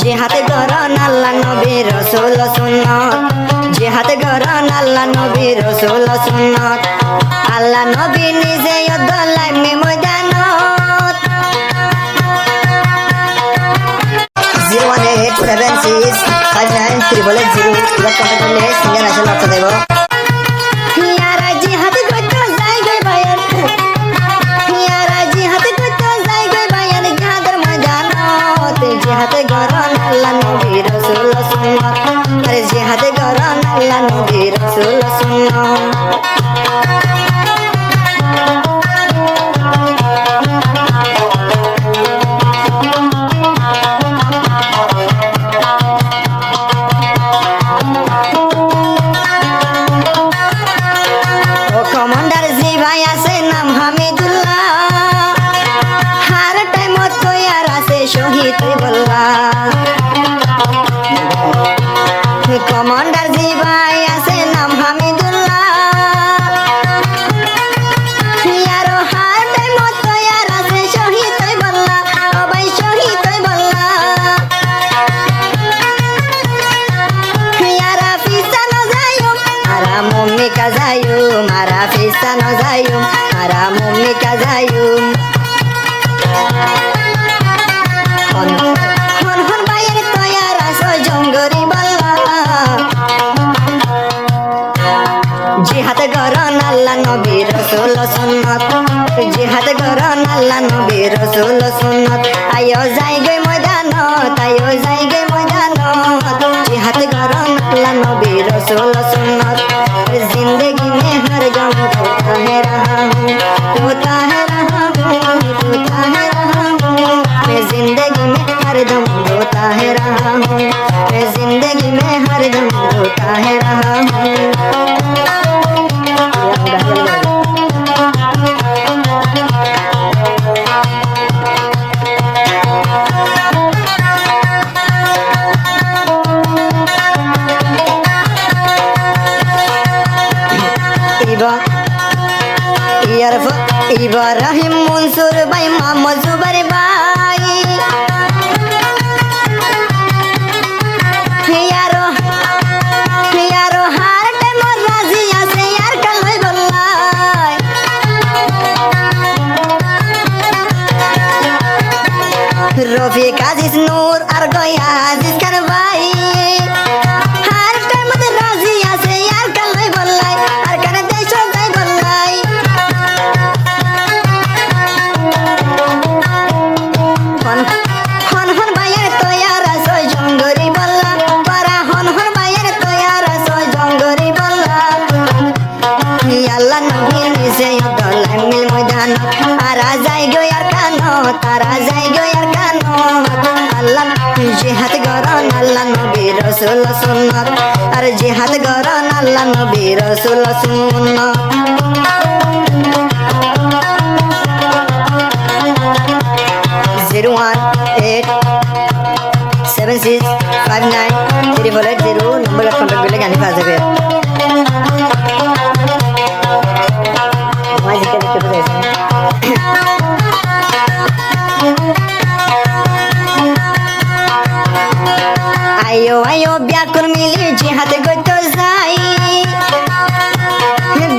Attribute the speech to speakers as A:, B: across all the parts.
A: জিহাদ করন আল্লাহ নবী রাসূল সুন্নাত জিহাদ করন আল্লাহ নবী রাসূল সুন্নাত আল্লাহ নবী নিজে দলাই মে ময়দানত 018765930 এবার কন্টাক্ট করলে সিঙ্গার আসলে লক্ষ্য দেব ইয়ারা জিহাদ করতে যাই গে ভাইয়ার ইয়ারা জিহাদ করতে যাই গে ভাইয়ার জিহাদের ময়দানত জিহাদ করন আল্লাহ নবী রাসূল সুন্নাত আরে জিহাদ করন আল্লাহ নবী রাসূল সুন্নাত কমান্ডার জি ভাই আছে নাম হামিদুল্লাহ ইয়ারো হার টাইম তো ইয়ার আছে শহীদ হই বল্লা ও ভাই শহীদ হই বল্লা ইয়ারা ফিসা ন যায়ুম আরা মুম্মি কা যায়ুম আরা ফিসা ন যায়ুম আরা মুম্মি কা যায়ুম জিহাদ করন আল্লাহ নবী রাসূল সুন্নাত জিহাদ করন আল্লাহ নবী রাসূল সুন্নাত আয়ো যাই গে ময়দানত আয়ো যাই গে ময়দানত জিহাদ করন আল্লাহ নবী রাসূল সুন্নাত जिंदगी में हर गम होता है रहा हूँ होता है रहा हूँ होता है रहा हूँ मैं जिंदगी में हर दम होता है रहा हूँ मैं जिंदगी में हर दम होता है रहा हूँ ইব্রাহিম মনসুর ভাই মোহাম্মদ জুবাইর ভাই ইয়ারো হার টাইম রাজি আছে ইয়ার কাল হই বল্লাই রফিক আজিজ নূর আর গয়া আজিজ খান ভাই হার টাইম রাজি আছে ইয়ার কাল হই বল্লাই আর কানে দেশ যাই বল্লাই হন হন ভাইয়ের তৈয়ারা সই জঙ্গরি বল্লা পারা হন হন ভাইয়ের তৈয়ারা সই জঙ্গরি বল্লা আল্লাহ নবী নিজে দলাই মিল ময়দান আরা যাই গো আর কানো তারা যাই গো আর কানো আল্লাহ জিহাদ করন আল্লাহ নবী রাসূল সুন্নাত আর জিহাদ করন আল্লাহ নবী রাসূল সুন্নাত 018765930 নম্বরে কন্টাক্ট করলে গানি পাওয়া যাবে আয়ো আয়ো ব্যাকুল মিলি জিহাদ করতে যাই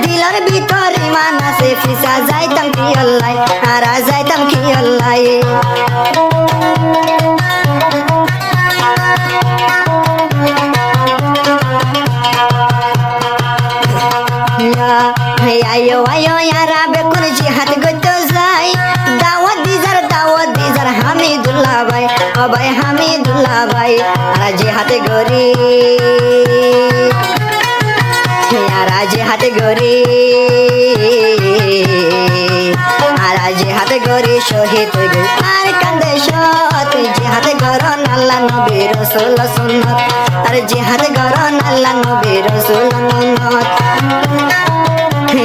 A: দিলার ভিতর ইমান আছে ফিসা যাইতাম কি আল্লাহ আরা যাইতাম কি আল্লাহ আয়ো আয়ো ইয়ারা বেকুল জিহাদ করতে যাই দাওয়াত দিজার হামিদুল্লাহ ভাই ও ভাই হামিদুল্লাহ ভাই আর জিহাদ গরি ইয়ারা জিহাদ গরি আর জিহাদ গরি শহীদ গরি আর কান্দে সত জিহাদ করন আল্লাহ নবী রাসূল সুন্নাত আর জিহাদ করন আল্লাহ নবী রাসূল সুন্নাত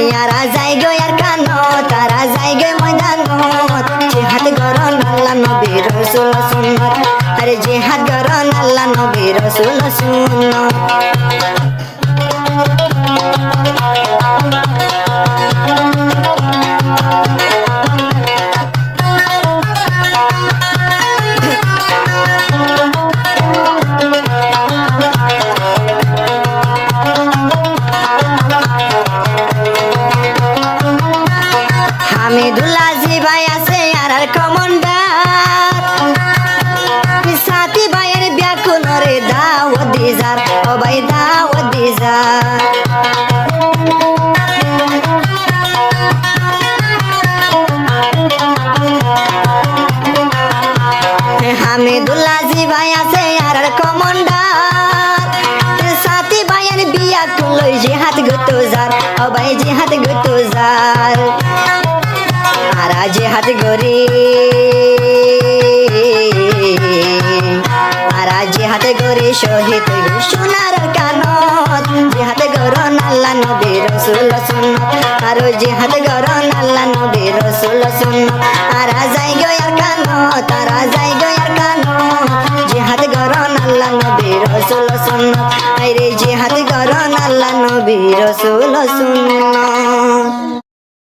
A: ইয়ারা যাই গো আর কানো তারা যাই গে ময়দানত জিহাদ করন আল্লাহ নবী রাসূল সুন্নাত আর জিহাদ করন আল্লাহ নবী রাসূল সুন্নাত দুলাজি ভাই আছে আর কমান্ডার সাথী ভাইয়ের বিয়া তুলই জিহাদ গতো যার ও ভাই জিহাদ গতো যার আরা জিহাদ গরি আরা জিহাদ গরি শহীদ সোনার কানত জিহাদ গরন আল্লাহ নবী রাসূল সুন্নাত আর জিহাদ গরন আল্লাহ নবী রাসূল সুন্নাত আরা যাই গো আর কানত আরা যাই গো আর কানত জিহাদ গরন আল্লাহ নবী রাসূল সুন্নাত আইরে জিহাদ গরন আল্লাহ নবী রাসূল সুন্নাত